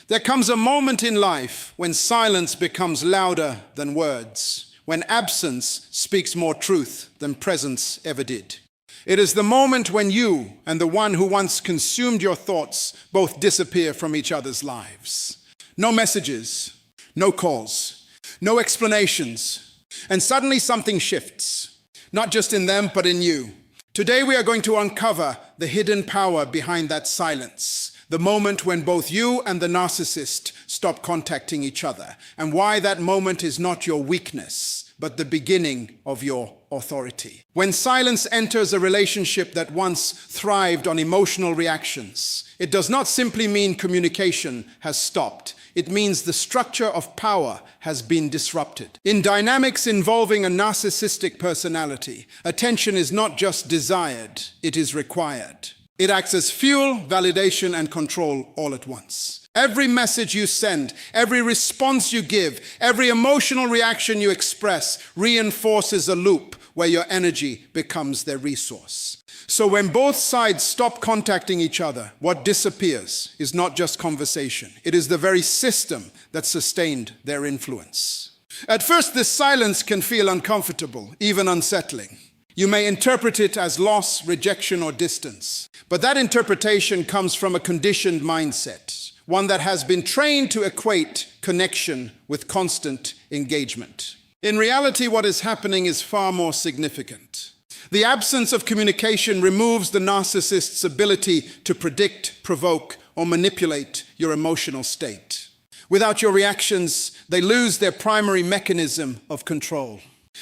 There comes a moment in life when silence becomes louder than words, when absence speaks more truth than presence ever did. It is the moment when you and the one who once consumed your thoughts both disappear from each other's lives. No messages, no calls, no explanations, and suddenly something shifts, not just in them, but in you. Today we are going to uncover the hidden power behind that silence, the moment when both you and the narcissist stop contacting each other, and why that moment is not your weakness, but the beginning of your authority. When silence enters a relationship that once thrived on emotional reactions, it does not simply mean communication has stopped. It means the structure of power has been disrupted. In dynamics involving a narcissistic personality, attention is not just desired, it is required. It acts as fuel, validation, and control all at once. Every message you send, every response you give, every emotional reaction you express reinforces a loop where your energy becomes their resource. So when both sides stop contacting each other, what disappears is not just conversation. It is the very system that sustained their influence. At first, this silence can feel uncomfortable, even unsettling. You may interpret it as loss, rejection, or distance. But that interpretation comes from a conditioned mindset, one that has been trained to equate connection with constant engagement. In reality, what is happening is far more significant. The absence of communication removes the narcissist's ability to predict, provoke, or manipulate your emotional state. Without your reactions, they lose their primary mechanism of control.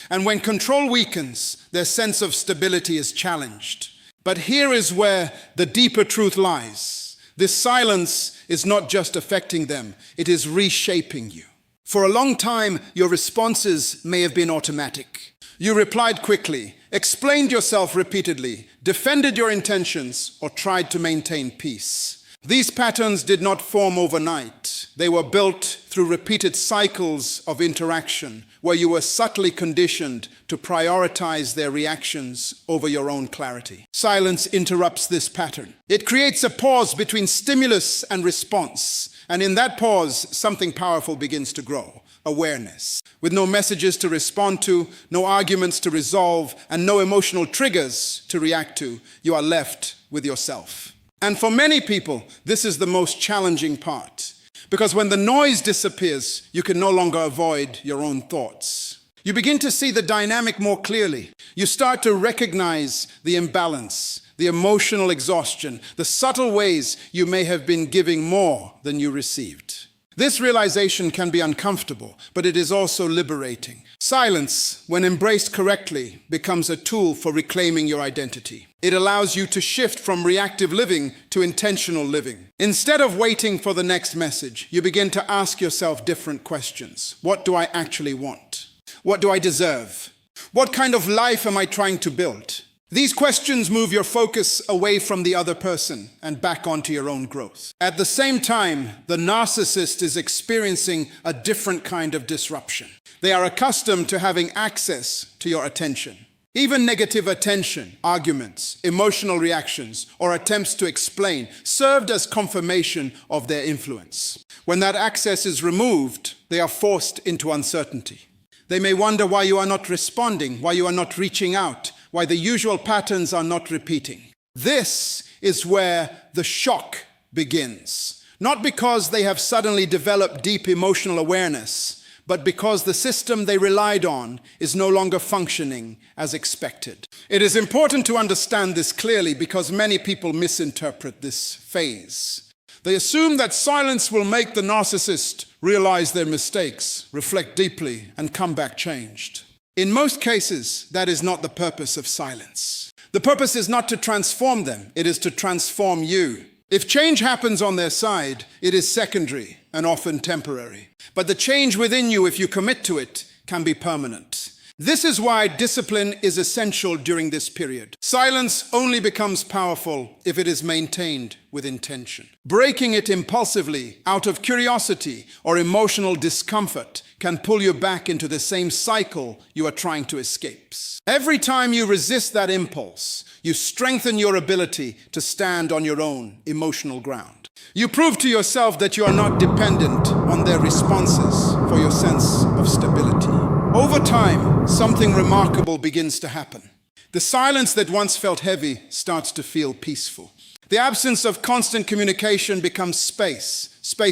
And when control weakens, their sense of stability is challenged. But here is where the deeper truth lies. This silence is not just affecting them, it is reshaping you. For a long time, your responses may have been automatic. You replied quickly, explained yourself repeatedly, defended your intentions, or tried to maintain peace. These patterns did not form overnight. They were built through repeated cycles of interaction where you were subtly conditioned to prioritize their reactions over your own clarity. Silence interrupts this pattern. It creates a pause between stimulus and response, and in that pause, something powerful begins to grow. Awareness. With no messages to respond to, no arguments to resolve, and no emotional triggers to react to, you are left with yourself. And for many people, this is the most challenging part. Because when the noise disappears, you can no longer avoid your own thoughts. You begin to see the dynamic more clearly. You start to recognize the imbalance, the emotional exhaustion, the subtle ways you may have been giving more than you received. This realization can be uncomfortable, but it is also liberating. Silence, when embraced correctly, becomes a tool for reclaiming your identity. It allows you to shift from reactive living to intentional living. Instead of waiting for the next message, you begin to ask yourself different questions. What do I actually want? What do I deserve? What kind of life am I trying to build? These questions move your focus away from the other person and back onto your own growth. At the same time, the narcissist is experiencing a different kind of disruption. They are accustomed to having access to your attention. Even negative attention, arguments, emotional reactions, or attempts to explain served as confirmation of their influence. When that access is removed, they are forced into uncertainty. They may wonder why you are not responding, why you are not reaching out, why the usual patterns are not repeating. This is where the shock begins. Not because they have suddenly developed deep emotional awareness, but because the system they relied on is no longer functioning as expected. It is important to understand this clearly because many people misinterpret this phase. They assume that silence will make the narcissist realize their mistakes, reflect deeply, and come back changed. In most cases, that is not the purpose of silence. The purpose is not to transform them, it is to transform you. If change happens on their side, it is secondary and often temporary. But the change within you, if you commit to it, can be permanent. This is why discipline is essential during this period. Silence only becomes powerful if it is maintained with intention. Breaking it impulsively out of curiosity or emotional discomfort can pull you back into the same cycle you are trying to escape. Every time you resist that impulse, you strengthen your ability to stand on your own emotional ground. You prove to yourself that you are not dependent on their responses for your sense of stability. Over time, something remarkable begins to happen. The silence that once felt heavy starts to feel peaceful. The absence of constant communication becomes space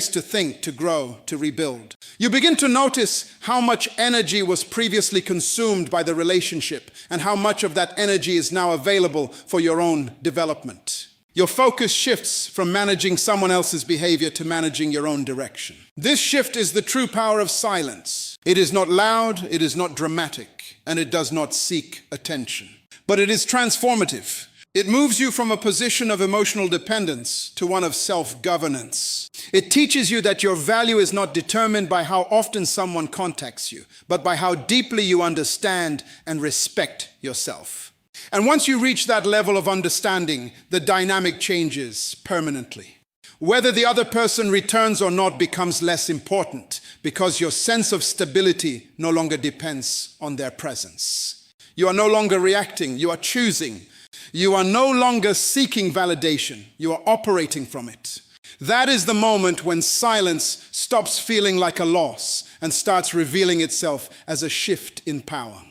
to think, to grow, to rebuild. You begin to notice how much energy was previously consumed by the relationship and how much of that energy is now available for your own development. Your focus shifts from managing someone else's behavior to managing your own direction. This shift is the true power of silence. It is not loud, it is not dramatic, and it does not seek attention. But it is transformative. It moves you from a position of emotional dependence to one of self-governance. It teaches you that your value is not determined by how often someone contacts you, but by how deeply you understand and respect yourself. And once you reach that level of understanding, the dynamic changes permanently. Whether the other person returns or not becomes less important because your sense of stability no longer depends on their presence. You are no longer reacting, you are choosing. You are no longer seeking validation, you are operating from it. That is the moment when silence stops feeling like a loss and starts revealing itself as a shift in power.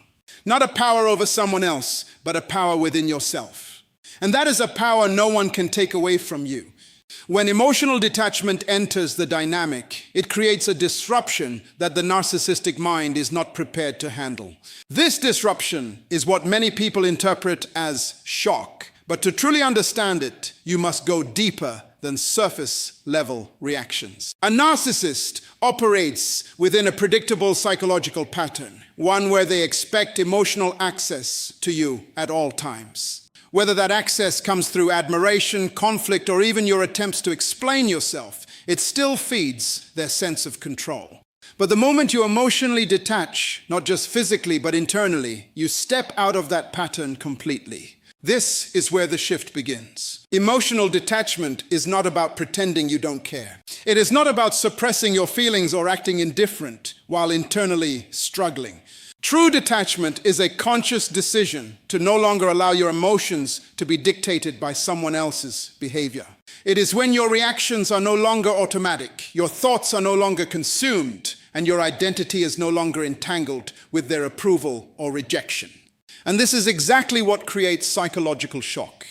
Not a power over someone else, but a power within yourself. And that is a power no one can take away from you. When emotional detachment enters the dynamic, it creates a disruption that the narcissistic mind is not prepared to handle. This disruption is what many people interpret as shock. But to truly understand it, you must go deeper than surface-level reactions. A narcissist operates within a predictable psychological pattern, one where they expect emotional access to you at all times. Whether that access comes through admiration, conflict, or even your attempts to explain yourself, it still feeds their sense of control. But the moment you emotionally detach, not just physically but internally, you step out of that pattern completely. This is where the shift begins. Emotional detachment is not about pretending you don't care. It is not about suppressing your feelings or acting indifferent while internally struggling. True detachment is a conscious decision to no longer allow your emotions to be dictated by someone else's behavior. It is when your reactions are no longer automatic, your thoughts are no longer consumed, and your identity is no longer entangled with their approval or rejection. And this is exactly what creates psychological shock.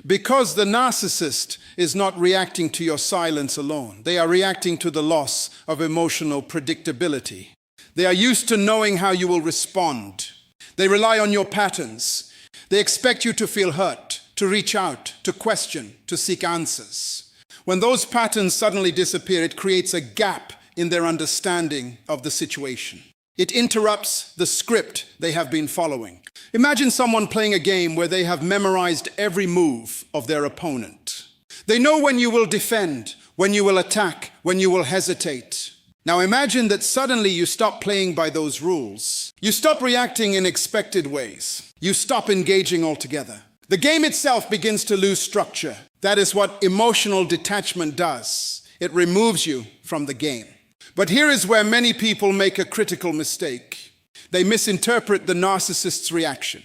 Because the narcissist is not reacting to your silence alone. They are reacting to the loss of emotional predictability. They are used to knowing how you will respond. They rely on your patterns. They expect you to feel hurt, to reach out, to question, to seek answers. When those patterns suddenly disappear, it creates a gap in their understanding of the situation. It interrupts the script they have been following. Imagine someone playing a game where they have memorized every move of their opponent. They know when you will defend, when you will attack, when you will hesitate. Now imagine that suddenly you stop playing by those rules. You stop reacting in expected ways. You stop engaging altogether. The game itself begins to lose structure. That is what emotional detachment does. It removes you from the game. But here is where many people make a critical mistake. They misinterpret the narcissist's reaction.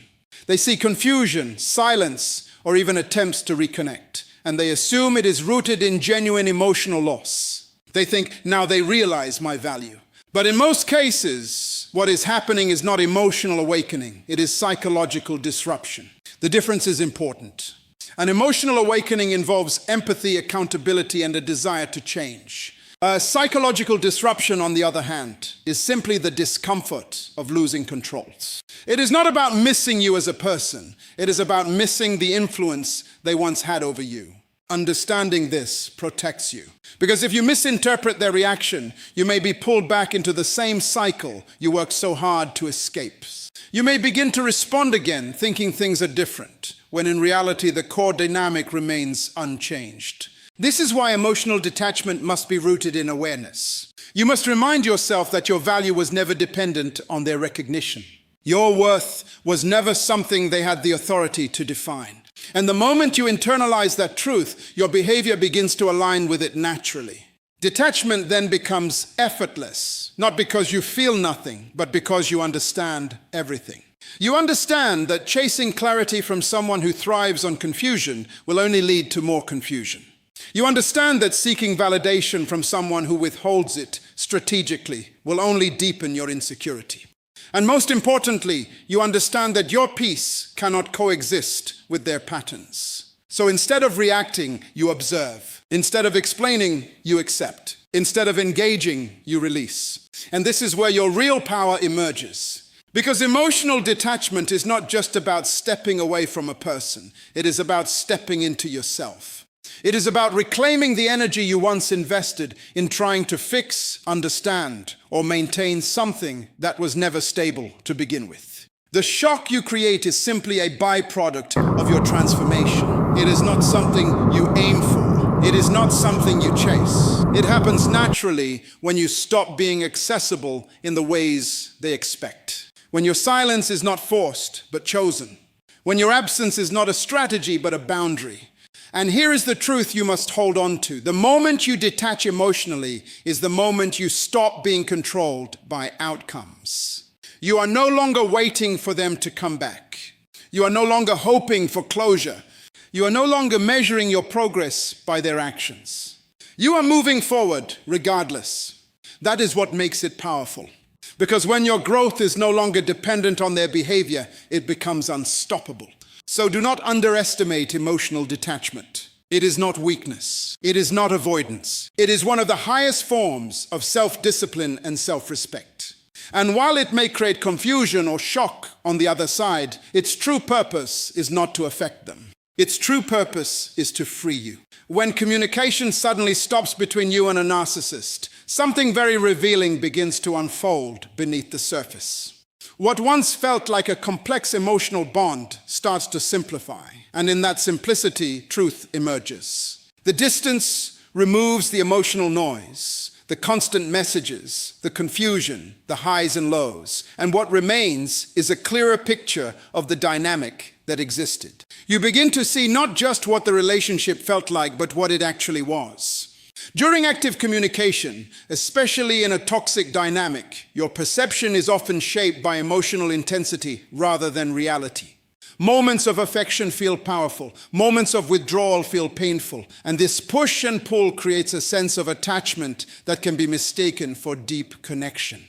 They see confusion, silence, or even attempts to reconnect, and they assume it is rooted in genuine emotional loss. They think, now they realize my value. But in most cases, what is happening is not emotional awakening. It is psychological disruption. The difference is important. An emotional awakening involves empathy, accountability, and a desire to change. A psychological disruption, on the other hand, is simply the discomfort of losing controls. It is not about missing you as a person. It is about missing the influence they once had over you. Understanding this protects you. Because if you misinterpret their reaction, you may be pulled back into the same cycle you worked so hard to escape. You may begin to respond again, thinking things are different, when in reality the core dynamic remains unchanged. This is why emotional detachment must be rooted in awareness. You must remind yourself that your value was never dependent on their recognition. Your worth was never something they had the authority to define. And the moment you internalize that truth, your behavior begins to align with it naturally. Detachment then becomes effortless, not because you feel nothing, but because you understand everything. You understand that chasing clarity from someone who thrives on confusion will only lead to more confusion. You understand that seeking validation from someone who withholds it strategically will only deepen your insecurity. And most importantly, you understand that your peace cannot coexist with their patterns. So instead of reacting, you observe. Instead of explaining, you accept. Instead of engaging, you release. And this is where your real power emerges. Because emotional detachment is not just about stepping away from a person. It is about stepping into yourself. It is about reclaiming the energy you once invested in trying to fix, understand, or maintain something that was never stable to begin with. The shock you create is simply a byproduct of your transformation. It is not something you aim for. It is not something you chase. It happens naturally when you stop being accessible in the ways they expect. When your silence is not forced, but chosen. When your absence is not a strategy, but a boundary. And here is the truth you must hold on to. The moment you detach emotionally is the moment you stop being controlled by outcomes. You are no longer waiting for them to come back. You are no longer hoping for closure. You are no longer measuring your progress by their actions. You are moving forward regardless. That is what makes it powerful. Because when your growth is no longer dependent on their behavior, it becomes unstoppable. So do not underestimate emotional detachment. It is not weakness. It is not avoidance. It is one of the highest forms of self-discipline and self-respect. And while it may create confusion or shock on the other side, its true purpose is not to affect them. Its true purpose is to free you. When communication suddenly stops between you and a narcissist, something very revealing begins to unfold beneath the surface. What once felt like a complex emotional bond starts to simplify, and in that simplicity, truth emerges. The distance removes the emotional noise, the constant messages, the confusion, the highs and lows, and what remains is a clearer picture of the dynamic that existed. You begin to see not just what the relationship felt like, but what it actually was. During active communication, especially in a toxic dynamic, your perception is often shaped by emotional intensity rather than reality. Moments of affection feel powerful, moments of withdrawal feel painful, and this push and pull creates a sense of attachment that can be mistaken for deep connection.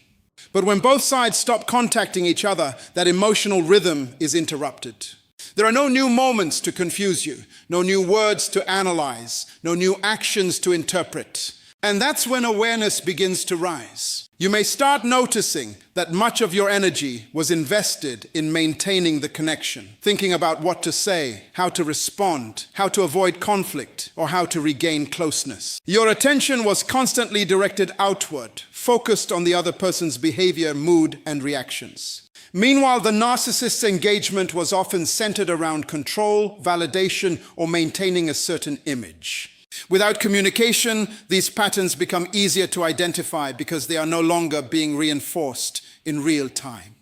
But when both sides stop contacting each other, that emotional rhythm is interrupted. There are no new moments to confuse you, no new words to analyze, no new actions to interpret. And that's when awareness begins to rise. You may start noticing that much of your energy was invested in maintaining the connection, thinking about what to say, how to respond, how to avoid conflict, or how to regain closeness. Your attention was constantly directed outward, focused on the other person's behavior, mood, and reactions. Meanwhile, the narcissist's engagement was often centered around control, validation, or maintaining a certain image. Without communication, these patterns become easier to identify because they are no longer being reinforced in real time.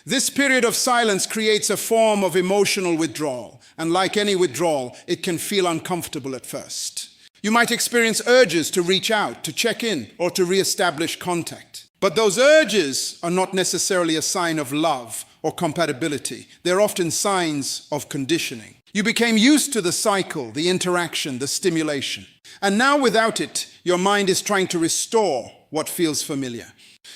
This period of silence creates a form of emotional withdrawal, and like any withdrawal, it can feel uncomfortable at first. You might experience urges to reach out, to check in, or to re-establish contact. But those urges are not necessarily a sign of love or compatibility. They're often signs of conditioning. You became used to the cycle, the interaction, the stimulation. And now without it, your mind is trying to restore what feels familiar.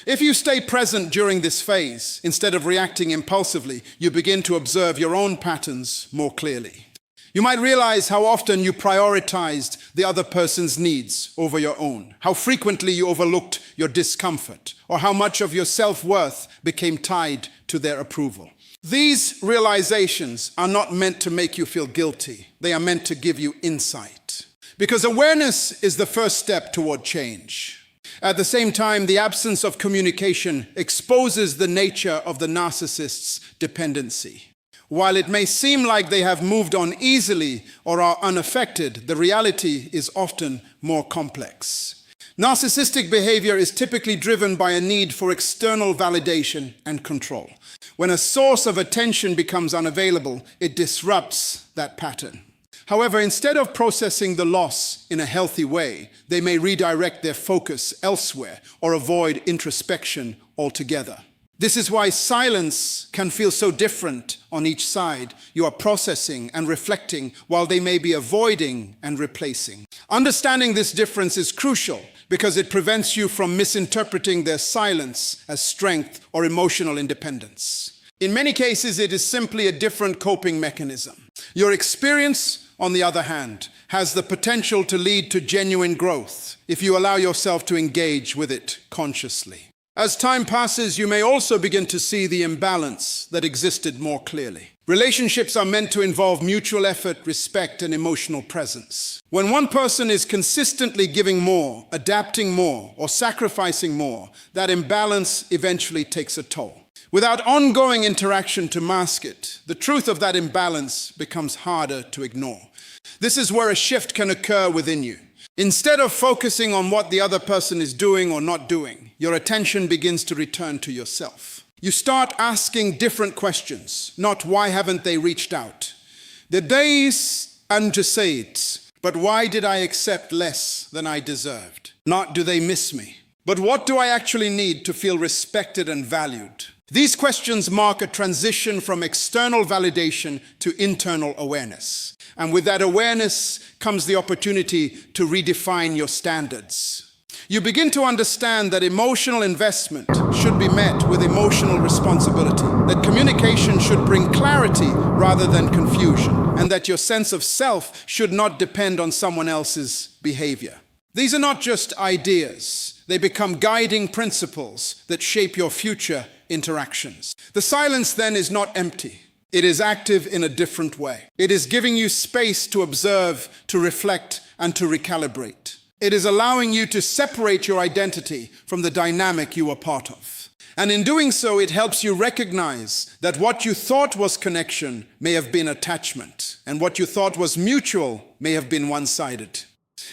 If you stay present during this phase, instead of reacting impulsively, you begin to observe your own patterns more clearly. You might realize how often you prioritized the other person's needs over your own, how frequently you overlooked your discomfort, or how much of your self-worth became tied to their approval. These realizations are not meant to make you feel guilty. They are meant to give you insight. Because awareness is the first step toward change. At the same time, the absence of communication exposes the nature of the narcissist's dependency. While it may seem like they have moved on easily or are unaffected, the reality is often more complex. Narcissistic behavior is typically driven by a need for external validation and control. When a source of attention becomes unavailable, it disrupts that pattern. However, instead of processing the loss in a healthy way, they may redirect their focus elsewhere or avoid introspection altogether. This is why silence can feel so different on each side. You are processing and reflecting while they may be avoiding and replacing. Understanding this difference is crucial because it prevents you from misinterpreting their silence as strength or emotional independence. In many cases, it is simply a different coping mechanism. Your experience, on the other hand, has the potential to lead to genuine growth if you allow yourself to engage with it consciously. As time passes, you may also begin to see the imbalance that existed more clearly. Relationships are meant to involve mutual effort, respect, and emotional presence. When one person is consistently giving more, adapting more, or sacrificing more, that imbalance eventually takes a toll. Without ongoing interaction to mask it, the truth of that imbalance becomes harder to ignore. This is where a shift can occur within you. Instead of focusing on what the other person is doing or not doing, your attention begins to return to yourself. You start asking different questions, not why haven't they reached out? The days and to say it, but why did I accept less than I deserved? Not do they miss me, but what do I actually need to feel respected and valued? These questions mark a transition from external validation to internal awareness. And with that awareness comes the opportunity to redefine your standards. You begin to understand that emotional investment should be met with emotional responsibility, that communication should bring clarity rather than confusion, and that your sense of self should not depend on someone else's behavior. These are not just ideas. They become guiding principles that shape your future interactions. The silence then is not empty. It is active in a different way. It is giving you space to observe, to reflect, and to recalibrate. It is allowing you to separate your identity from the dynamic you are part of. And in doing so, it helps you recognize that what you thought was connection may have been attachment, and what you thought was mutual may have been one-sided.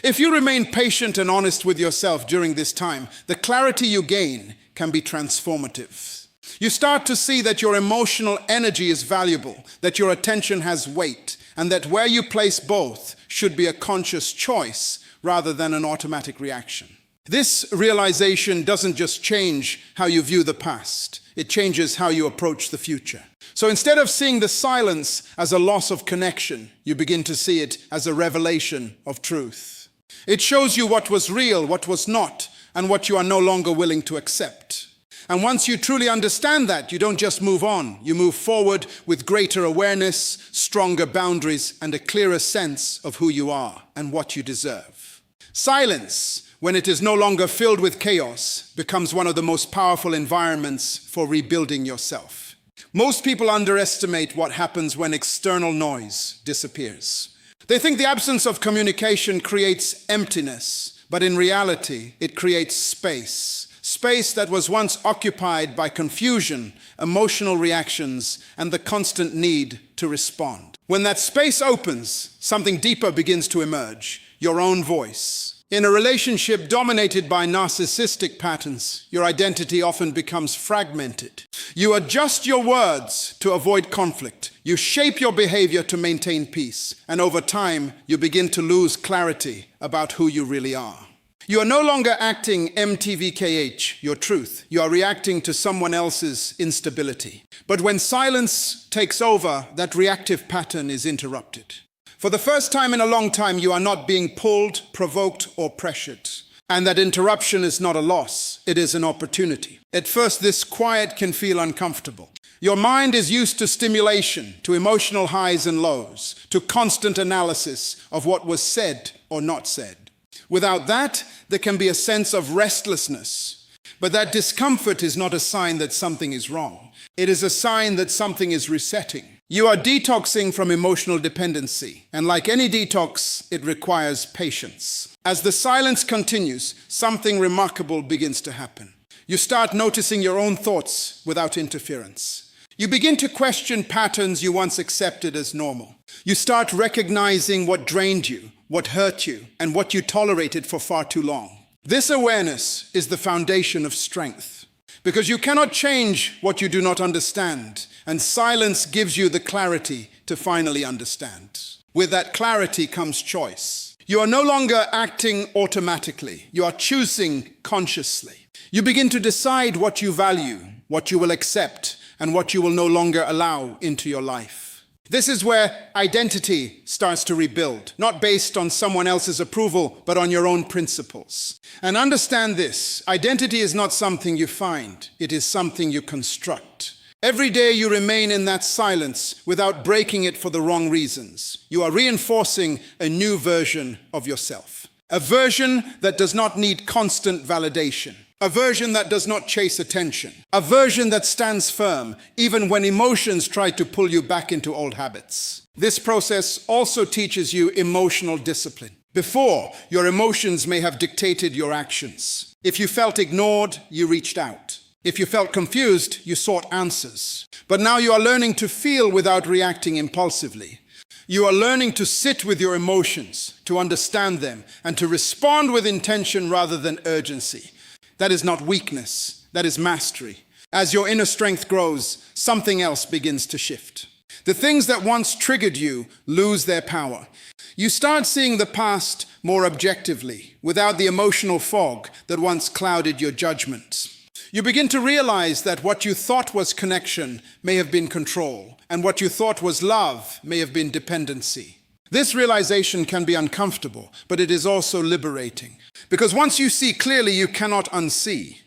If you remain patient and honest with yourself during this time, the clarity you gain can be transformative. You start to see that your emotional energy is valuable, that your attention has weight, and that where you place both should be a conscious choice rather than an automatic reaction. This realization doesn't just change how you view the past, it changes how you approach the future. So instead of seeing the silence as a loss of connection, you begin to see it as a revelation of truth. It shows you what was real, what was not, and what you are no longer willing to accept. And once you truly understand that, you don't just move on, you move forward with greater awareness, stronger boundaries, and a clearer sense of who you are and what you deserve. Silence, when it is no longer filled with chaos, becomes one of the most powerful environments for rebuilding yourself. Most people underestimate what happens when external noise disappears. They think the absence of communication creates emptiness, but in reality, it creates space. Space that was once occupied by confusion, emotional reactions, and the constant need to respond. When that space opens, something deeper begins to emerge, your own voice. In a relationship dominated by narcissistic patterns, your identity often becomes fragmented. You adjust your words to avoid conflict. You shape your behavior to maintain peace. And over time, you begin to lose clarity about who you really are. You are no longer acting MTVKH, your truth. You are reacting to someone else's instability. But when silence takes over, that reactive pattern is interrupted. For the first time in a long time, you are not being pulled, provoked, or pressured. And that interruption is not a loss, it is an opportunity. At first, this quiet can feel uncomfortable. Your mind is used to stimulation, to emotional highs and lows, to constant analysis of what was said or not said. Without that, there can be a sense of restlessness. But that discomfort is not a sign that something is wrong. It is a sign that something is resetting. You are detoxing from emotional dependency, and like any detox, it requires patience. As the silence continues, something remarkable begins to happen. You start noticing your own thoughts without interference. You begin to question patterns you once accepted as normal. You start recognizing what drained you, what hurt you, and what you tolerated for far too long. This awareness is the foundation of strength, because you cannot change what you do not understand, and silence gives you the clarity to finally understand. With that clarity comes choice. You are no longer acting automatically. You are choosing consciously. You begin to decide what you value, what you will accept, and what you will no longer allow into your life. This is where identity starts to rebuild, not based on someone else's approval, but on your own principles. And understand this, identity is not something you find, it is something you construct. Every day you remain in that silence without breaking it for the wrong reasons. You are reinforcing a new version of yourself. A version that does not need constant validation. A version that does not chase attention. A version that stands firm even when emotions try to pull you back into old habits. This process also teaches you emotional discipline. Before, your emotions may have dictated your actions. If you felt ignored, you reached out. If you felt confused, you sought answers. But now you are learning to feel without reacting impulsively. You are learning to sit with your emotions, to understand them, and to respond with intention rather than urgency. That is not weakness, that is mastery. As your inner strength grows, something else begins to shift. The things that once triggered you lose their power. You start seeing the past more objectively, without the emotional fog that once clouded your judgment. You begin to realize that what you thought was connection may have been control, and what you thought was love may have been dependency. This realization can be uncomfortable, but it is also liberating. Because once you see clearly, you cannot unsee.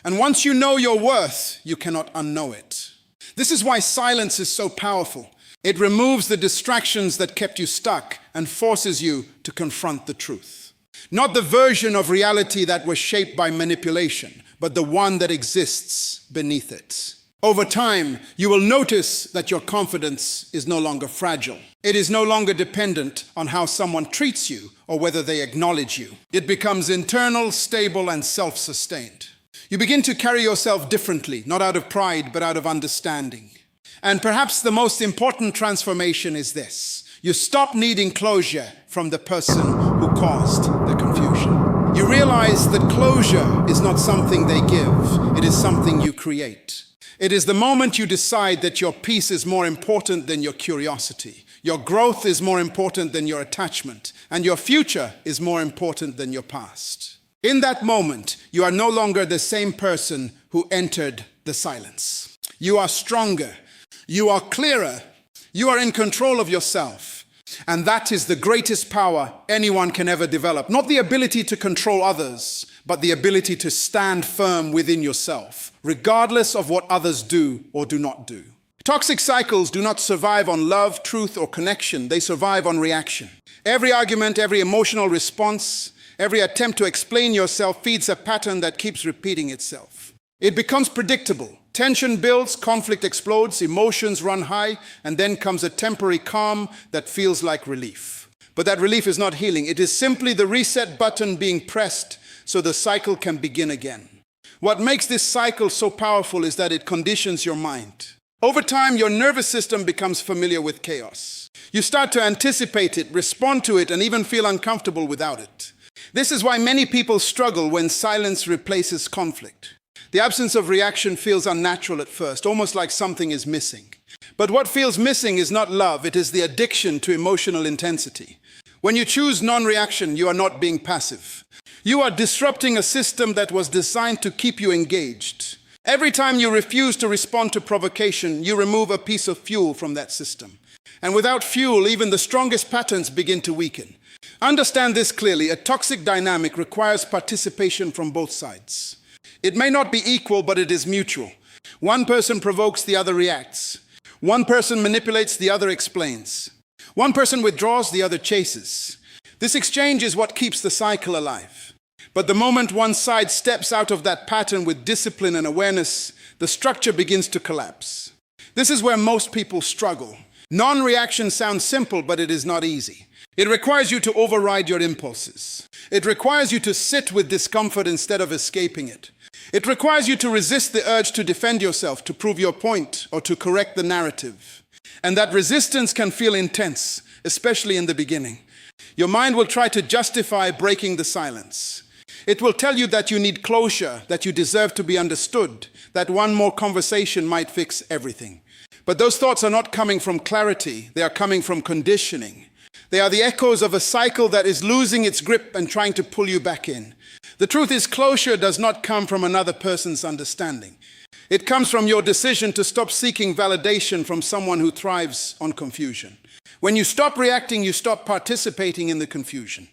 And once you know your worth, you cannot unknow it. This is why silence is so powerful. It removes the distractions that kept you stuck and forces you to confront the truth. Not the version of reality that was shaped by manipulation, but the one that exists beneath it. Over time, you will notice that your confidence is no longer fragile. It is no longer dependent on how someone treats you or whether they acknowledge you. It becomes internal, stable, and self-sustained. You begin to carry yourself differently, not out of pride, but out of understanding. And perhaps the most important transformation is this. You stop needing closure from the person who caused the confusion. You realize that closure is not something they give, it is something you create. It is the moment you decide that your peace is more important than your curiosity. Your growth is more important than your attachment, and your future is more important than your past. In that moment, you are no longer the same person who entered the silence. You are stronger, you are clearer, you are in control of yourself. And that is the greatest power anyone can ever develop. Not the ability to control others, but the ability to stand firm within yourself, regardless of what others do or do not do. Toxic cycles do not survive on love, truth, or connection. They survive on reaction. Every argument, every emotional response, every attempt to explain yourself feeds a pattern that keeps repeating itself. It becomes predictable. Tension builds, conflict explodes, emotions run high, and then comes a temporary calm that feels like relief. But that relief is not healing. It is simply the reset button being pressed so the cycle can begin again. What makes this cycle so powerful is that it conditions your mind. Over time, your nervous system becomes familiar with chaos. You start to anticipate it, respond to it, and even feel uncomfortable without it. This is why many people struggle when silence replaces conflict. The absence of reaction feels unnatural at first, almost like something is missing. But what feels missing is not love, it is the addiction to emotional intensity. When you choose non-reaction, you are not being passive. You are disrupting a system that was designed to keep you engaged. Every time you refuse to respond to provocation, you remove a piece of fuel from that system. And without fuel, even the strongest patterns begin to weaken. Understand this clearly, a toxic dynamic requires participation from both sides. It may not be equal, but it is mutual. One person provokes, the other reacts. One person manipulates, the other explains. One person withdraws, the other chases. This exchange is what keeps the cycle alive. But the moment one side steps out of that pattern with discipline and awareness, the structure begins to collapse. This is where most people struggle. Non-reaction sounds simple, but it is not easy. It requires you to override your impulses. It requires you to sit with discomfort instead of escaping it. It requires you to resist the urge to defend yourself, to prove your point, or to correct the narrative. And that resistance can feel intense, especially in the beginning. Your mind will try to justify breaking the silence. It will tell you that you need closure, that you deserve to be understood, that one more conversation might fix everything. But those thoughts are not coming from clarity, they are coming from conditioning. They are the echoes of a cycle that is losing its grip and trying to pull you back in. The truth is, closure does not come from another person's understanding. It comes from your decision to stop seeking validation from someone who thrives on confusion. When you stop reacting, you stop participating in the confusion.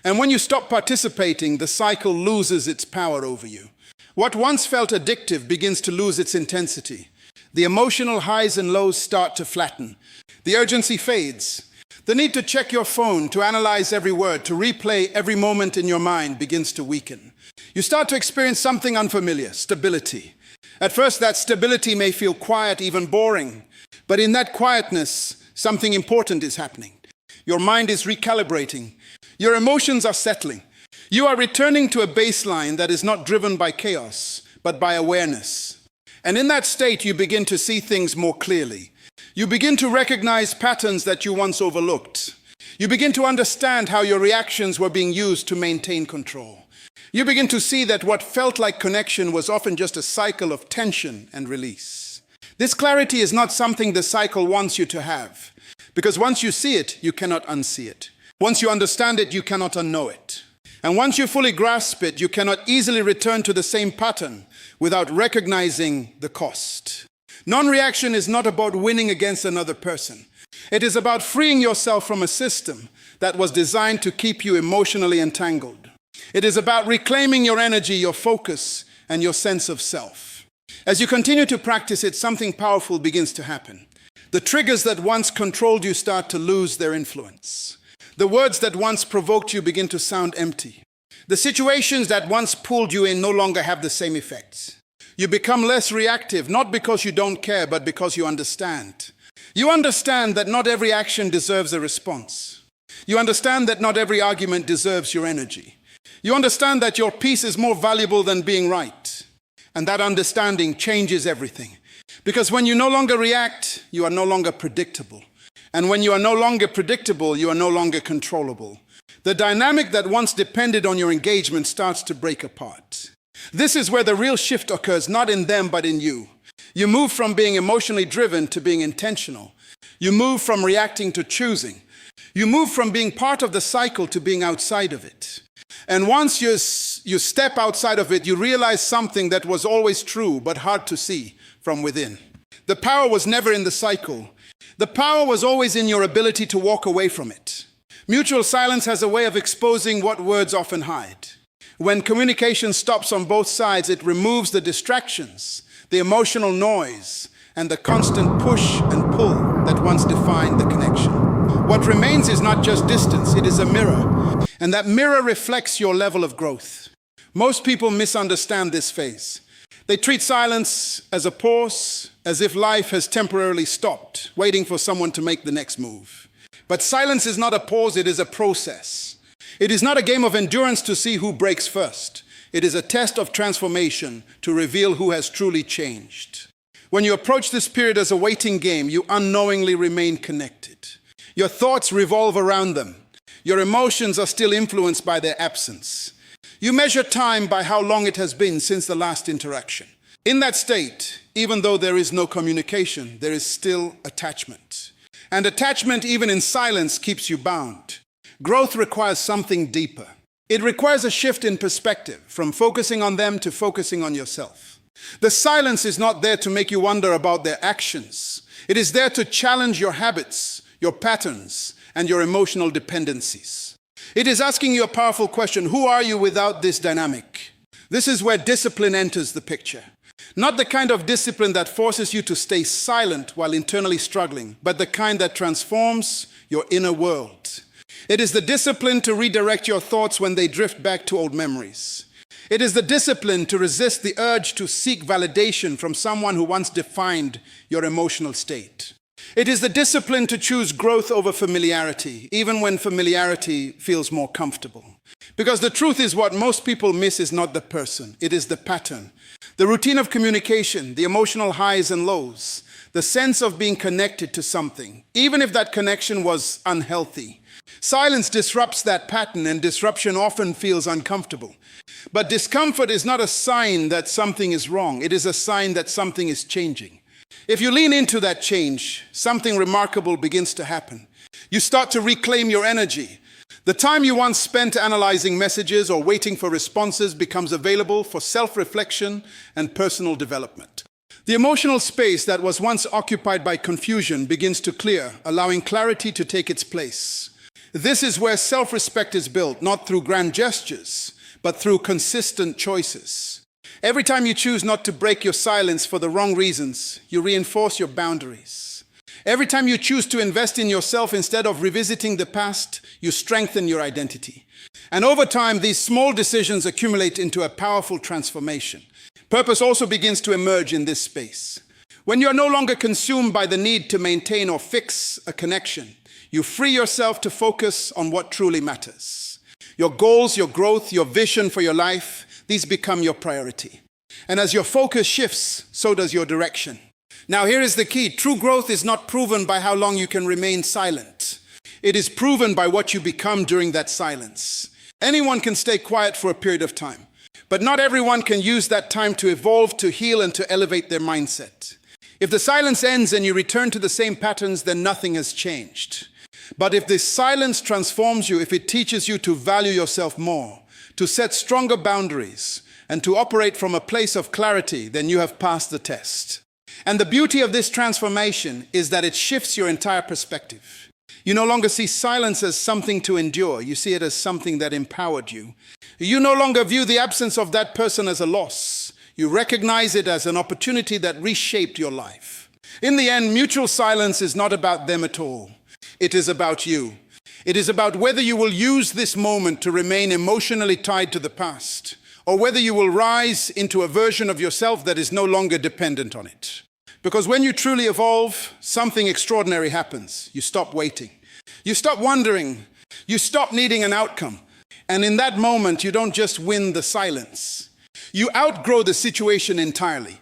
And when you stop participating, the cycle loses its power over you. What once felt addictive begins to lose its intensity. The emotional highs and lows start to flatten. The urgency fades. The need to check your phone, to analyze every word, to replay every moment in your mind begins to weaken. You start to experience something unfamiliar, stability. At first, that stability may feel quiet, even boring. But in that quietness, something important is happening. Your mind is recalibrating. Your emotions are settling. You are returning to a baseline that is not driven by chaos, but by awareness. And in that state, you begin to see things more clearly. You begin to recognize patterns that you once overlooked. You begin to understand how your reactions were being used to maintain control. You begin to see that what felt like connection was often just a cycle of tension and release. This clarity is not something the cycle wants you to have, because once you see it, you cannot unsee it. Once you understand it, you cannot unknow it. And once you fully grasp it, you cannot easily return to the same pattern without recognizing the cost. Non-reaction is not about winning against another person. It is about freeing yourself from a system that was designed to keep you emotionally entangled. It is about reclaiming your energy, your focus, and your sense of self. As you continue to practice it, something powerful begins to happen. The triggers that once controlled you start to lose their influence. The words that once provoked you begin to sound empty. The situations that once pulled you in no longer have the same effects. You become less reactive, not because you don't care, but because you understand. You understand that not every action deserves a response. You understand that not every argument deserves your energy. You understand that your peace is more valuable than being right. And that understanding changes everything. Because when you no longer react, you are no longer predictable. And when you are no longer predictable, you are no longer controllable. The dynamic that once depended on your engagement starts to break apart. This is where the real shift occurs, not in them, but in you. You move from being emotionally driven to being intentional. You move from reacting to choosing. You move from being part of the cycle to being outside of it. And once you step outside of it, you realize something that was always true, but hard to see from within. The power was never in the cycle. The power was always in your ability to walk away from it. Mutual silence has a way of exposing what words often hide. When communication stops on both sides, it removes the distractions, the emotional noise, and the constant push and pull that once defined the connection. What remains is not just distance, it is a mirror, and that mirror reflects your level of growth. Most people misunderstand this phase. They treat silence as a pause, as if life has temporarily stopped, waiting for someone to make the next move. But silence is not a pause, it is a process. It is not a game of endurance to see who breaks first. It is a test of transformation to reveal who has truly changed. When you approach this period as a waiting game, you unknowingly remain connected. Your thoughts revolve around them. Your emotions are still influenced by their absence. You measure time by how long it has been since the last interaction. In that state, even though there is no communication, there is still attachment. And attachment, even in silence, keeps you bound. Growth requires something deeper. It requires a shift in perspective, from focusing on them to focusing on yourself. The silence is not there to make you wonder about their actions. It is there to challenge your habits, your patterns, and your emotional dependencies. It is asking you a powerful question: who are you without this dynamic? This is where discipline enters the picture. Not the kind of discipline that forces you to stay silent while internally struggling, but the kind that transforms your inner world. It is the discipline to redirect your thoughts when they drift back to old memories. It is the discipline to resist the urge to seek validation from someone who once defined your emotional state. It is the discipline to choose growth over familiarity, even when familiarity feels more comfortable. Because the truth is, what most people miss is not the person, it is the pattern. The routine of communication, the emotional highs and lows, the sense of being connected to something, even if that connection was unhealthy. Silence disrupts that pattern, and disruption often feels uncomfortable. But discomfort is not a sign that something is wrong. It is a sign that something is changing. If you lean into that change, something remarkable begins to happen. You start to reclaim your energy. The time you once spent analyzing messages or waiting for responses becomes available for self-reflection and personal development. The emotional space that was once occupied by confusion begins to clear, allowing clarity to take its place. This is where self-respect is built, not through grand gestures, but through consistent choices. Every time you choose not to break your silence for the wrong reasons, you reinforce your boundaries. Every time you choose to invest in yourself instead of revisiting the past, you strengthen your identity. And over time, these small decisions accumulate into a powerful transformation. Purpose also begins to emerge in this space. When you are no longer consumed by the need to maintain or fix a connection, you free yourself to focus on what truly matters. Your goals, your growth, your vision for your life, these become your priority. And as your focus shifts, so does your direction. Now here is the key. True growth is not proven by how long you can remain silent. It is proven by what you become during that silence. Anyone can stay quiet for a period of time, but not everyone can use that time to evolve, to heal, and to elevate their mindset. If the silence ends and you return to the same patterns, then nothing has changed. But if this silence transforms you, if it teaches you to value yourself more, to set stronger boundaries, and to operate from a place of clarity, then you have passed the test. And the beauty of this transformation is that it shifts your entire perspective. You no longer see silence as something to endure. You see it as something that empowered you. You no longer view the absence of that person as a loss. You recognize it as an opportunity that reshaped your life. In the end, mutual silence is not about them at all. It is about you. It is about whether you will use this moment to remain emotionally tied to the past, or whether you will rise into a version of yourself that is no longer dependent on it. Because when you truly evolve, something extraordinary happens. You stop waiting. You stop wondering. You stop needing an outcome. And in that moment, you don't just win the silence. You outgrow the situation entirely.